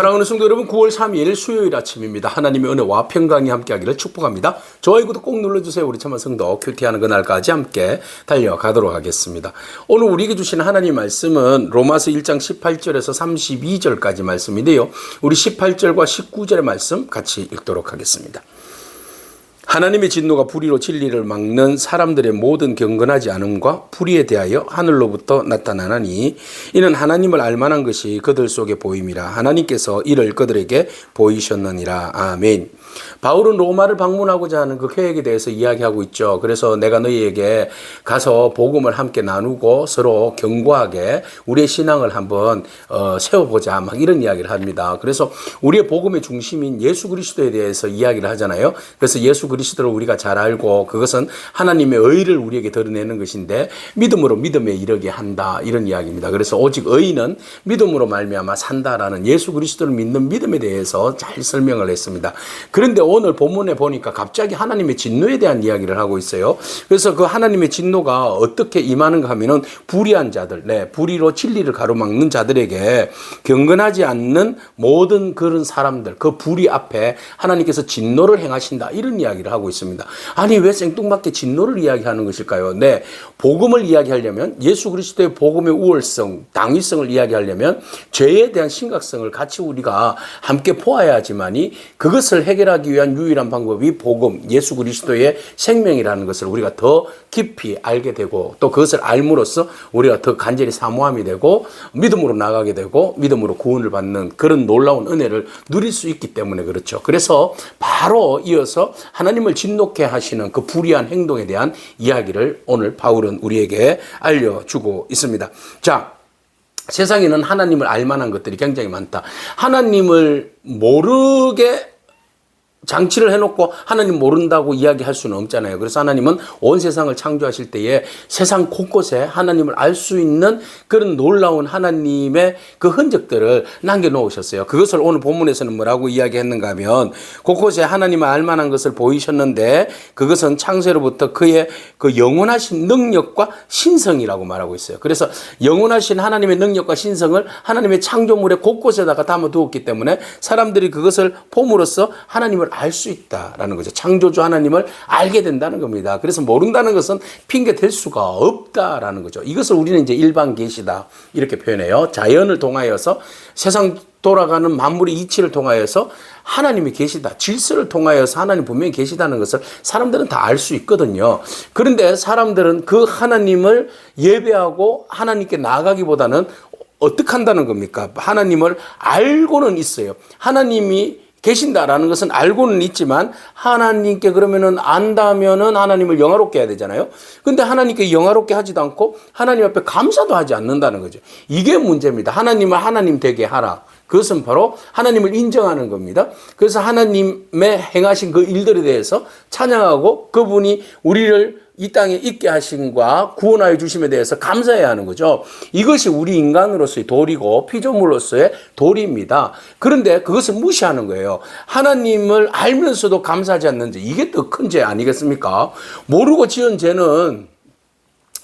사랑하는 성도 여러분, 9월 3일 수요일 아침입니다. 하나님의 은혜와 평강이 함께하기를 축복합니다. 좋아요 구독 꼭 눌러주세요. 우리 참한 성도 큐티하는 그날까지 함께 달려가도록 하겠습니다. 오늘 우리에게 주신 하나님 말씀은 로마서 1장 18절에서 32절까지 말씀인데요. 우리 18절과 19절의 말씀 같이 읽도록 하겠습니다. 하나님의 진노가 불의로 진리를 막는 사람들의 모든 경건하지 않음과 불의에 대하여 하늘로부터 나타나나니 이는 하나님을 알만한 것이 그들 속에 보임이라. 하나님께서 이를 그들에게 보이셨느니라. 아멘. 바울은 로마를 방문하고자 하는 그 계획에 대해서 이야기하고 있죠. 그래서 내가 너희에게 가서 복음을 함께 나누고 서로 견고하게 우리의 신앙을 한번 세워보자, 막 이런 이야기를 합니다. 그래서 우리의 복음의 중심인 예수 그리스도에 대해서 이야기를 하잖아요. 그래서 예수 그리스도를 우리가 잘 알고 그것은 하나님의 의를 우리에게 드러내는 것인데 믿음으로 믿음에 이르게 한다, 이런 이야기입니다. 그래서 오직 의인은 믿음으로 말미암아 산다라는 예수 그리스도를 믿는 믿음에 대해서 잘 설명을 했습니다. 그런데 오늘 본문에 보니까 갑자기 하나님의 진노에 대한 이야기를 하고 있어요. 그래서 그 하나님의 진노가 어떻게 임하는가 하면은 불의한 자들, 불의로 진리를 가로막는 자들에게 경건하지 않는 모든 그런 사람들, 그 불의 앞에 하나님께서 진노를 행하신다, 이런 이야기를 하고 있습니다. 아니, 왜 생뚱맞게 진노를 이야기하는 것일까요? 복음을 이야기하려면, 예수 그리스도의 복음의 우월성, 당위성을 이야기하려면 죄에 대한 심각성을 같이 우리가 함께 보아야지만이 그것을 해결하기 위한 유일한 방법이 복음, 예수 그리스도의 생명이라는 것을 우리가 더 깊이 알게 되고, 또 그것을 알므로써 우리가 더 간절히 사모함이 되고 믿음으로 나가게 되고 믿음으로 구원을 받는 그런 놀라운 은혜를 누릴 수 있기 때문에 그렇죠. 그래서 바로 이어서 하나님을 진노케 하시는 그 불의한 행동에 대한 이야기를 오늘 바울은 우리에게 알려주고 있습니다. 자, 세상에는 하나님을 알만한 것들이 굉장히 많다. 하나님을 모르게 장치를 해놓고 하나님 모른다고 이야기할 수는 없잖아요. 그래서 하나님은 온 세상을 창조하실 때에 세상 곳곳에 하나님을 알 수 있는 그런 놀라운 하나님의 그 흔적들을 남겨놓으셨어요. 그것을 오늘 본문에서는 뭐라고 이야기했는가 하면, 곳곳에 하나님을 알만한 것을 보이셨는데 그것은 창세로부터 그의 그 영원하신 능력과 신성이라고 말하고 있어요. 그래서 영원하신 하나님의 능력과 신성을 하나님의 창조물의 곳곳에다가 담아두었기 때문에 사람들이 그것을 봄으로써 하나님을 알 수 있다라는 거죠. 창조주 하나님을 알게 된다는 겁니다. 그래서 모른다는 것은 핑계 댈 수가 없다라는 거죠. 이것을 우리는 이제 일반 계시다, 이렇게 표현해요. 자연을 통하여서, 세상 돌아가는 만물의 이치를 통하여서 하나님이 계시다, 질서를 통하여서 하나님 분명히 계시다는 것을 사람들은 다 알 수 있거든요. 그런데 사람들은 그 하나님을 예배하고 하나님께 나아가기보다는 어떻게 한다는 겁니까? 하나님을 알고는 있어요. 하나님이 계신다라는 것은 알고는 있지만 하나님께 그러면은 안다면은 하나님을 영화롭게 해야 되잖아요. 근데 하나님께 영화롭게 하지도 않고 하나님 앞에 감사도 하지 않는다는 거죠. 이게 문제입니다. 하나님을 하나님 되게 하라. 그것은 바로 하나님을 인정하는 겁니다. 그래서 하나님의 행하신 그 일들에 대해서 찬양하고 그분이 우리를 이 땅에 있게 하심과 구원하여 주심에 대해서 감사해야 하는 거죠. 이것이 우리 인간으로서의 도리고 피조물로서의 도리입니다. 그런데 그것을 무시하는 거예요. 하나님을 알면서도 감사하지 않는 죄, 이게 더 큰 죄 아니겠습니까? 모르고 지은 죄는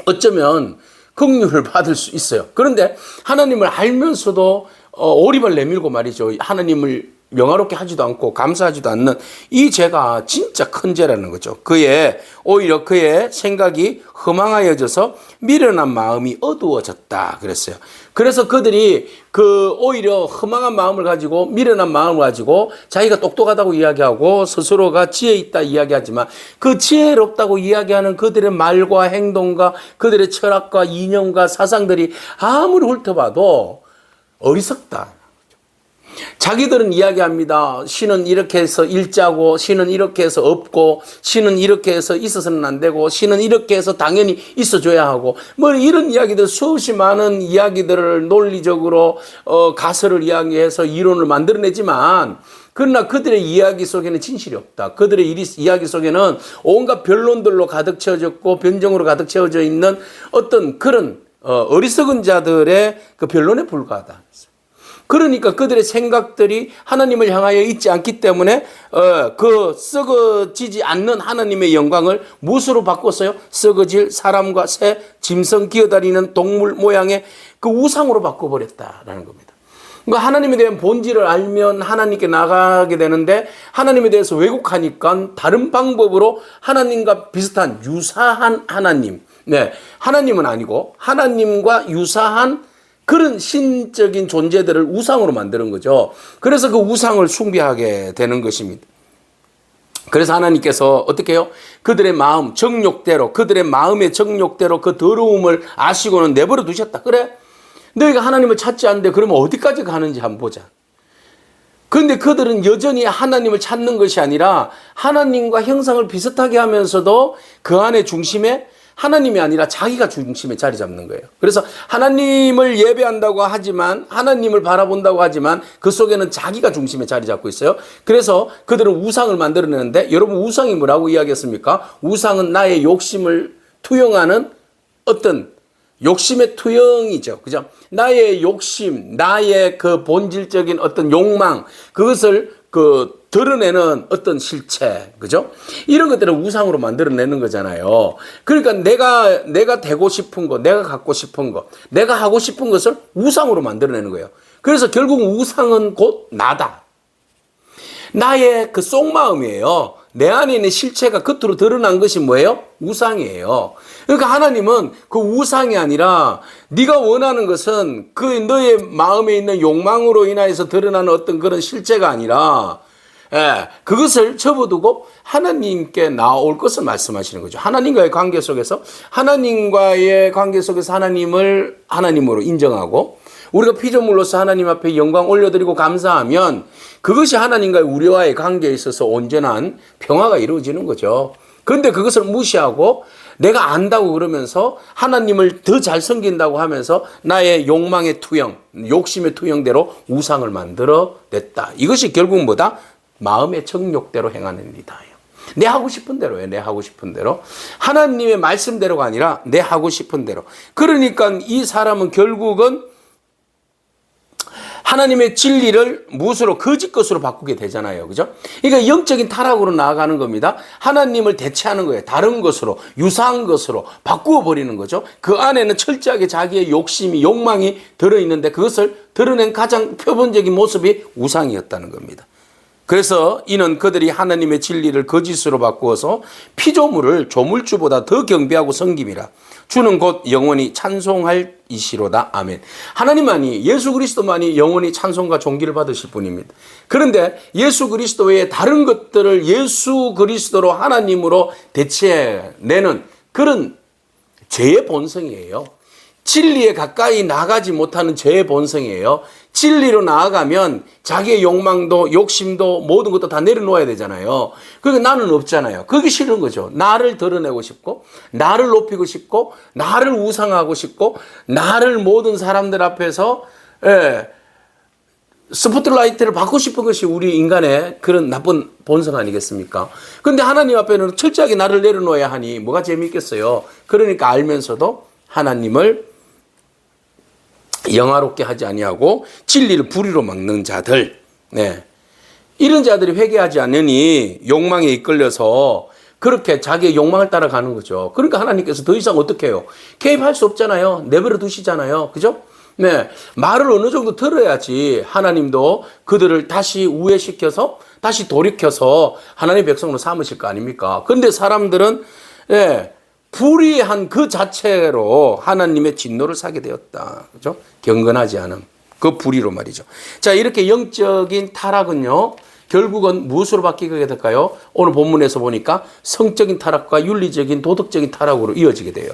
어쩌면 긍휼을 받을 수 있어요. 그런데 하나님을 알면서도 오리발 내밀고 말이죠, 하나님을 명화롭게 하지도 않고 감사하지도 않는 이 죄가 진짜 큰 죄라는 거죠. 오히려 그의 생각이 허망하여져서 미련한 마음이 어두워졌다 그랬어요. 그래서 그들이 오히려 허망한 마음을 가지고, 미련한 마음을 가지고 자기가 똑똑하다고 이야기하고 스스로가 지혜 있다 이야기하지만 그 지혜롭다고 이야기하는 그들의 말과 행동과 그들의 철학과 이념과 사상들이 아무리 훑어봐도 어리석다. 자기들은 이야기합니다. 신은 이렇게 해서 일자고, 신은 이렇게 해서 없고, 신은 이렇게 해서 있어서는 안 되고, 신은 이렇게 해서 당연히 있어줘야 하고, 뭐 이런 이야기들, 수없이 많은 이야기들을 논리적으로 가설을 이야기해서 이론을 만들어내지만, 그러나 그들의 이야기 속에는 진실이 없다. 그들의 이야기 속에는 온갖 변론들로 가득 채워졌고 변정으로 가득 채워져 있는 어떤 그런 어리석은 자들의 그 변론에 불과하다. 그러니까 그들의 생각들이 하나님을 향하여 있지 않기 때문에 그 썩어지지 않는 하나님의 영광을 무엇으로 바꿨어요? 썩어질 사람과 새, 짐승 기어다니는 동물 모양의 그 우상으로 바꿔버렸다라는 겁니다. 그러니까 하나님에 대한 본질을 알면 하나님께 나가게 되는데 하나님에 대해서 왜곡하니까 다른 방법으로 하나님과 비슷한 유사한 하나님, 네, 하나님은 아니고 하나님과 유사한 그런 신적인 존재들을 우상으로 만드는 거죠. 그래서 그 우상을 숭배하게 되는 것입니다. 그래서 하나님께서 어떻게 해요? 그들의 마음, 정욕대로, 그들의 마음의 정욕대로 그 더러움을 아시고는 내버려 두셨다. 그래? 너희가 하나님을 찾지 않는데 그러면 어디까지 가는지 한번 보자. 그런데 그들은 여전히 하나님을 찾는 것이 아니라 하나님과 형상을 비슷하게 하면서도 그 안에 중심에 하나님이 아니라 자기가 중심에 자리 잡는 거예요. 그래서 하나님을 예배한다고 하지만 하나님을 바라본다고 하지만 그 속에는 자기가 중심에 자리 잡고 있어요. 그래서 그들은 우상을 만들어내는데 여러분 우상이 뭐라고 이야기했습니까? 우상은 나의 욕심을 투영하는 어떤 욕심의 투영이죠. 그죠? 나의 욕심, 나의 그 본질적인 어떤 욕망, 그것을 드러내는 어떤 실체, 그죠? 이런 것들을 우상으로 만들어내는 거잖아요. 그러니까 내가 되고 싶은 거, 내가 갖고 싶은 거, 내가 하고 싶은 것을 우상으로 만들어내는 거예요. 그래서 결국 우상은 곧 나다. 나의 그 속마음이에요. 내 안에 있는 실체가 겉으로 드러난 것이 뭐예요? 우상이에요. 그러니까 하나님은 그 우상이 아니라 네가 원하는 것은 그 너의 마음에 있는 욕망으로 인하여서 드러나는 어떤 그런 실체가 아니라 그것을 접어두고 하나님께 나올 것을 말씀하시는 거죠. 하나님과의 관계 속에서 하나님을 하나님으로 인정하고 우리가 피조물로서 하나님 앞에 영광 올려드리고 감사하면 그것이 하나님과의 우리와의 관계에 있어서 온전한 평화가 이루어지는 거죠. 그런데 그것을 무시하고 내가 안다고 그러면서 하나님을 더 잘 섬긴다고 하면서 나의 욕망의 투영, 욕심의 투영대로 우상을 만들어 냈다. 이것이 결국 뭐다? 마음의 정욕대로 행하는 일이다. 내 하고 싶은 대로예요. 내 하고 싶은 대로. 하나님의 말씀대로가 아니라 내 하고 싶은 대로. 그러니까 이 사람은 결국은 하나님의 진리를 무엇으로? 거짓 것으로 바꾸게 되잖아요. 그죠? 그러니까 영적인 타락으로 나아가는 겁니다. 하나님을 대체하는 거예요. 다른 것으로, 유사한 것으로 바꾸어 버리는 거죠. 그 안에는 철저하게 자기의 욕심이, 욕망이 들어있는데 그것을 드러낸 가장 표본적인 모습이 우상이었다는 겁니다. 그래서 이는 그들이 하나님의 진리를 거짓으로 바꾸어서 피조물을 조물주보다 더 경배하고 섬김이라. 주는 곧 영원히 찬송할 이시로다. 아멘. 하나님만이, 예수 그리스도만이 영원히 찬송과 존귀를 받으실 분입니다. 그런데 예수 그리스도 외에 다른 것들을 예수 그리스도로 하나님으로 대체내는 그런 죄의 본성이에요. 진리에 가까이 나가지 못하는 죄의 본성이에요. 진리로 나아가면 자기의 욕망도 욕심도 모든 것도 다 내려놓아야 되잖아요. 그러니까 나는 없잖아요. 그게 싫은 거죠. 나를 드러내고 싶고 나를 높이고 싶고 나를 우상하고 싶고 나를 모든 사람들 앞에서 스포트라이트를 받고 싶은 것이 우리 인간의 그런 나쁜 본성 아니겠습니까? 그런데 하나님 앞에는 철저하게 나를 내려놓아야 하니 뭐가 재미있겠어요. 그러니까 알면서도 하나님을 영화롭게 하지 아니하고 진리를 불의로 막는 자들, 이런 자들이 회개하지 않으니 욕망에 이끌려서 그렇게 자기의 욕망을 따라가는 거죠. 그러니까 하나님께서 더 이상 어떻게 해요? 개입할 수 없잖아요. 내버려 두시잖아요. 그죠? 말을 어느 정도 들어야지 하나님도 그들을 다시 우회시켜서 다시 돌이켜서 하나님의 백성으로 삼으실 거 아닙니까? 그런데 사람들은 불의한 그 자체로 하나님의 진노를 사게 되었다. 그죠? 경건하지 않음. 그 불의로 말이죠. 자, 이렇게 영적인 타락은요, 결국은 무엇으로 바뀌게 될까요? 오늘 본문에서 보니까 성적인 타락과 윤리적인 도덕적인 타락으로 이어지게 돼요.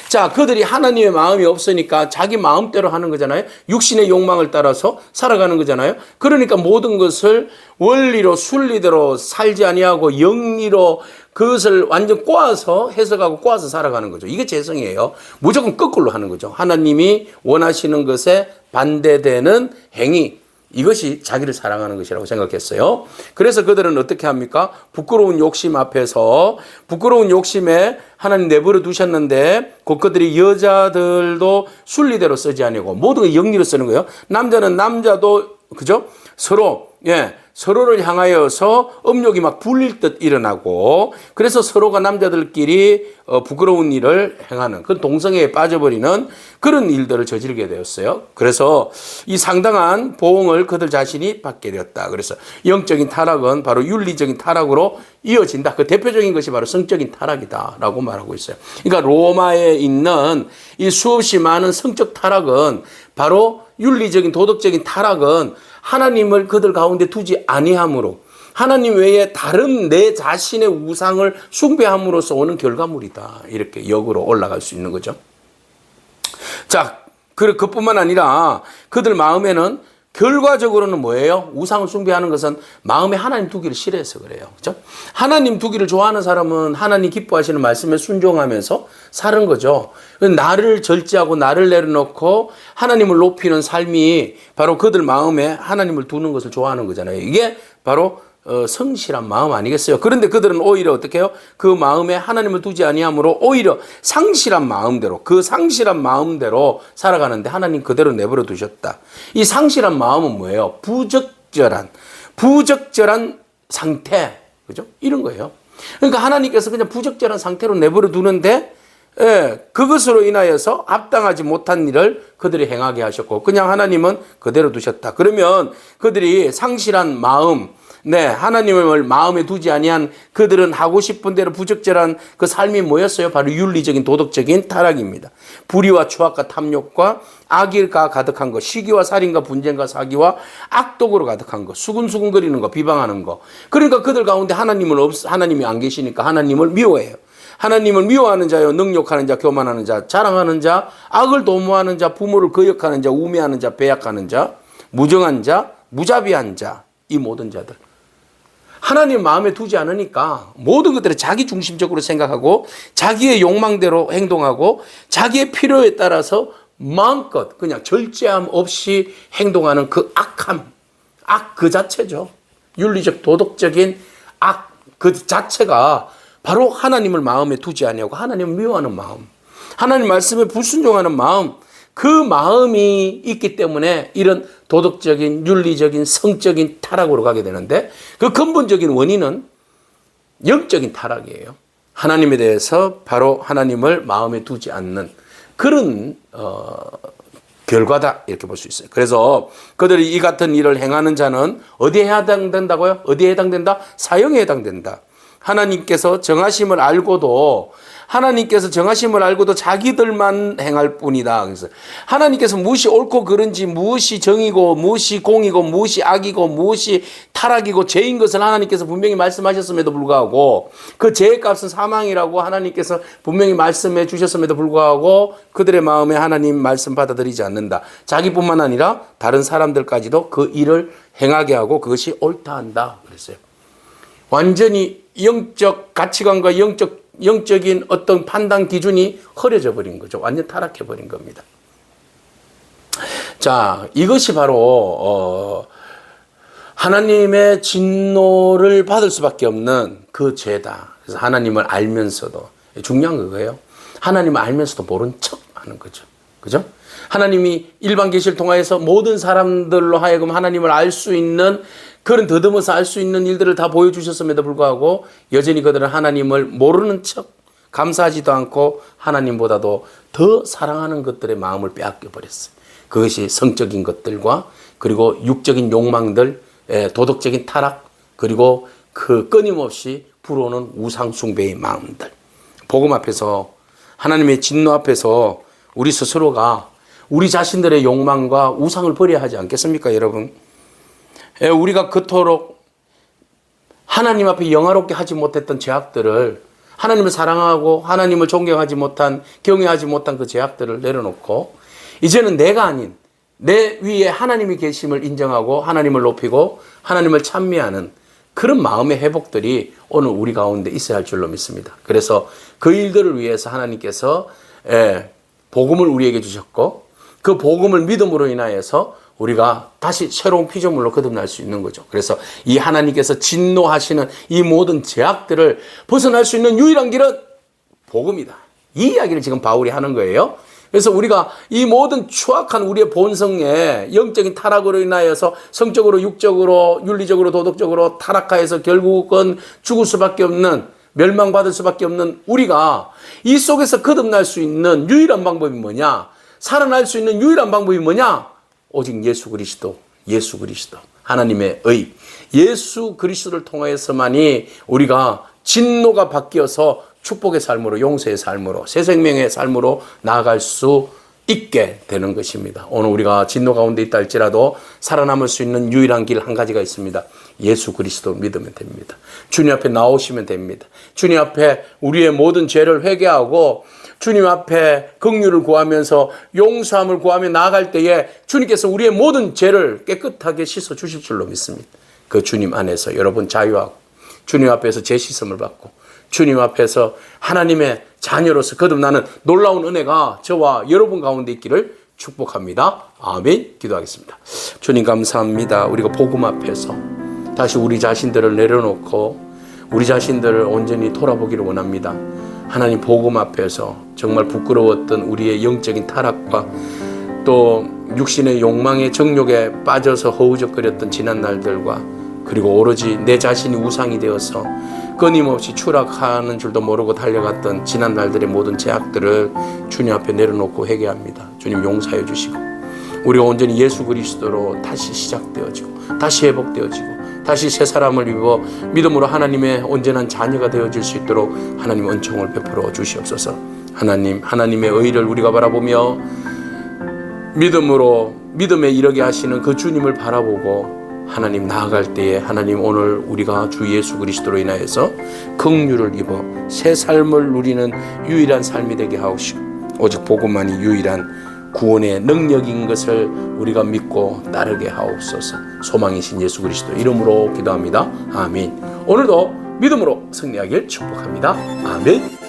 자, 그들이 하나님의 마음이 없으니까 자기 마음대로 하는 거잖아요. 육신의 욕망을 따라서 살아가는 거잖아요. 그러니까 모든 것을 원리로 순리대로 살지 아니하고 영리로 그것을 완전 꼬아서 해석하고 꼬아서 살아가는 거죠. 이게 죄성이에요. 무조건 거꾸로 하는 거죠. 하나님이 원하시는 것에 반대되는 행위. 이것이 자기를 사랑하는 것이라고 생각했어요. 그래서 그들은 어떻게 합니까? 부끄러운 욕심 앞에서 부끄러운 욕심에 하나님 내버려 두셨는데 그들이 여자들도 순리대로 쓰지 아니고 모든 걸 영리로 쓰는 거예요. 남자는 남자도 그죠? 서로 서로를 향하여서 음욕이 막 불릴 듯 일어나고 그래서 서로가 남자들끼리 부끄러운 일을 행하는 그런 동성애에 빠져버리는 그런 일들을 저지르게 되었어요. 그래서 이 상당한 보응을 그들 자신이 받게 되었다. 그래서 영적인 타락은 바로 윤리적인 타락으로 이어진다. 그 대표적인 것이 바로 성적인 타락이다라고 말하고 있어요. 그러니까 로마에 있는 이 수없이 많은 성적 타락은 바로 윤리적인 도덕적인 타락은 하나님을 그들 가운데 두지 아니함으로 하나님 외에 다른 내 자신의 우상을 숭배함으로써 오는 결과물이다. 이렇게 역으로 올라갈 수 있는 거죠. 자, 그뿐만 아니라 그들 마음에는 결과적으로는 뭐예요? 우상을 숭배하는 것은 마음에 하나님 두기를 싫어해서 그래요. 그죠? 하나님 두기를 좋아하는 사람은 하나님 기뻐하시는 말씀에 순종하면서 사는 거죠. 나를 절제하고 나를 내려놓고 하나님을 높이는 삶이 바로 그들 마음에 하나님을 두는 것을 좋아하는 거잖아요. 이게 바로 성실한 마음 아니겠어요? 그런데 그들은 오히려 어떻게 해요? 그 마음에 하나님을 두지 아니함으로 오히려 상실한 마음대로 그 상실한 마음대로 살아가는데 하나님 그대로 내버려 두셨다. 이 상실한 마음은 뭐예요? 부적절한 상태, 그죠? 이런 거예요. 그러니까 하나님께서 그냥 부적절한 상태로 내버려 두는데 그것으로 인하여서 합당하지 못한 일을 그들이 행하게 하셨고 그냥 하나님은 그대로 두셨다. 그러면 그들이 상실한 마음, 하나님을 마음에 두지 아니한 그들은 하고 싶은 대로 부적절한 그 삶이 뭐였어요? 바로 윤리적인 도덕적인 타락입니다. 불의와 추악과 탐욕과 악의가 가득한 것, 시기와 살인과 분쟁과 사기와 악독으로 가득한 것, 수근수근거리는 것, 비방하는 것. 그러니까 그들 가운데 하나님이 안 계시니까 하나님을 미워해요. 하나님을 미워하는 자요, 능욕하는 자, 교만하는 자, 자랑하는 자, 악을 도모하는 자, 부모를 거역하는 자, 우매하는 자, 배약하는 자, 무정한 자, 무자비한 자, 이 모든 자들. 하나님 마음에 두지 않으니까 모든 것들을 자기 중심적으로 생각하고 자기의 욕망대로 행동하고 자기의 필요에 따라서 마음껏 그냥 절제함 없이 행동하는 그 악함, 악 그 자체죠. 윤리적 도덕적인 악 그 자체가 바로 하나님을 마음에 두지 아니하고 하나님을 미워하는 마음, 하나님 말씀에 불순종하는 마음, 그 마음이 있기 때문에 이런 도덕적인, 윤리적인, 성적인 타락으로 가게 되는데 그 근본적인 원인은 영적인 타락이에요. 하나님에 대해서 바로 하나님을 마음에 두지 않는 그런 결과다 이렇게 볼 수 있어요. 그래서 그들이 이 같은 일을 행하는 자는 어디에 해당된다고요? 어디에 해당된다? 사형에 해당된다. 하나님께서 정하심을 알고도 자기들만 행할 뿐이다. 그래서 하나님께서 무엇이 옳고 그른지, 무엇이 정이고, 무엇이 공이고, 무엇이 악이고, 무엇이 타락이고, 죄인 것을 하나님께서 분명히 말씀하셨음에도 불구하고, 그 죄의 값은 사망이라고 하나님께서 분명히 말씀해 주셨음에도 불구하고, 그들의 마음에 하나님 말씀 받아들이지 않는다. 자기뿐만 아니라 다른 사람들까지도 그 일을 행하게 하고 그것이 옳다 한다. 그랬어요. 완전히 영적 가치관과 영적인 어떤 판단 기준이 흐려져 버린 거죠. 완전 타락해 버린 겁니다. 자, 이것이 바로 하나님의 진노를 받을 수밖에 없는 그 죄다. 그래서 하나님을 알면서도 중요한 그거예요. 하나님을 알면서도 모른 척 하는 거죠. 그죠? 하나님이 일반 계시를 통하여서 모든 사람들로 하여금 하나님을 알 수 있는 그런 더듬어서 알 수 있는 일들을 다 보여주셨음에도 불구하고 여전히 그들은 하나님을 모르는 척 감사하지도 않고 하나님보다도 더 사랑하는 것들의 마음을 빼앗겨 버렸어요. 그것이 성적인 것들과 그리고 육적인 욕망들, 도덕적인 타락, 그리고 그 끊임없이 불어오는 우상 숭배의 마음들. 복음 앞에서 하나님의 진노 앞에서 우리 스스로가 우리 자신들의 욕망과 우상을 버려야 하지 않겠습니까, 여러분? 우리가 그토록 하나님 앞에 영화롭게 하지 못했던 죄악들을 하나님을 사랑하고 하나님을 존경하지 못한, 경외하지 못한 그 죄악들을 내려놓고 이제는 내가 아닌 내 위에 하나님이 계심을 인정하고 하나님을 높이고 하나님을 찬미하는 그런 마음의 회복들이 오늘 우리 가운데 있어야 할 줄로 믿습니다. 그래서 그 일들을 위해서 하나님께서 복음을 우리에게 주셨고 그 복음을 믿음으로 인하여서 우리가 다시 새로운 피조물로 거듭날 수 있는 거죠. 그래서 이 하나님께서 진노하시는 이 모든 죄악들을 벗어날 수 있는 유일한 길은 복음이다. 이 이야기를 지금 바울이 하는 거예요. 그래서 우리가 이 모든 추악한 우리의 본성에 영적인 타락으로 인하여서 성적으로, 육적으로, 윤리적으로, 도덕적으로 타락하여서 결국은 죽을 수밖에 없는, 멸망받을 수밖에 없는 우리가 이 속에서 거듭날 수 있는 유일한 방법이 뭐냐? 살아날 수 있는 유일한 방법이 뭐냐? 오직 예수 그리스도, 예수 그리스도. 하나님의 의, 예수 그리스도를 통하여서만이 우리가 진노가 바뀌어서 축복의 삶으로, 용서의 삶으로, 새 생명의 삶으로 나아갈 수 있게 되는 것입니다. 오늘 우리가 진노 가운데 있다 할지라도 살아남을 수 있는 유일한 길 한 가지가 있습니다. 예수 그리스도 믿으면 됩니다. 주님 앞에 나오시면 됩니다. 주님 앞에 우리의 모든 죄를 회개하고 주님 앞에 긍휼을 구하면서 용서함을 구하며 나아갈 때에 주님께서 우리의 모든 죄를 깨끗하게 씻어 주실 줄로 믿습니다. 그 주님 안에서 여러분 자유하고 주님 앞에서 제 씻음을 받고 주님 앞에서 하나님의 자녀로서 거듭나는 놀라운 은혜가 저와 여러분 가운데 있기를 축복합니다. 아멘. 기도하겠습니다. 주님 감사합니다. 우리가 복음 앞에서 다시 우리 자신들을 내려놓고 우리 자신들을 온전히 돌아보기를 원합니다. 하나님 복음 앞에서 정말 부끄러웠던 우리의 영적인 타락과 또 육신의 욕망의 정욕에 빠져서 허우적거렸던 지난 날들과 그리고 오로지 내 자신이 우상이 되어서 끊임없이 추락하는 줄도 모르고 달려갔던 지난 날들의 모든 죄악들을 주님 앞에 내려놓고 회개합니다. 주님 용서해 주시고 우리가 온전히 예수 그리스도로 다시 시작되어지고 다시 회복되어지고 다시 새 사람을 입어 믿음으로 하나님의 온전한 자녀가 되어질 수 있도록 하나님 은총을 베풀어 주시옵소서. 하나님, 하나님의 의를 우리가 바라보며 믿음으로 믿음에 이르게 하시는 그 주님을 바라보고 하나님 나아갈 때에 하나님 오늘 우리가 주 예수 그리스도로 인하여서 긍휼을 입어 새 삶을 누리는 유일한 삶이 되게 하옵시고 오직 복음만이 유일한 구원의 능력인 것을 우리가 믿고 따르게 하옵소서. 소망이신 예수 그리스도 이름으로 기도합니다. 아멘. 오늘도 믿음으로 승리하길 축복합니다. 아멘.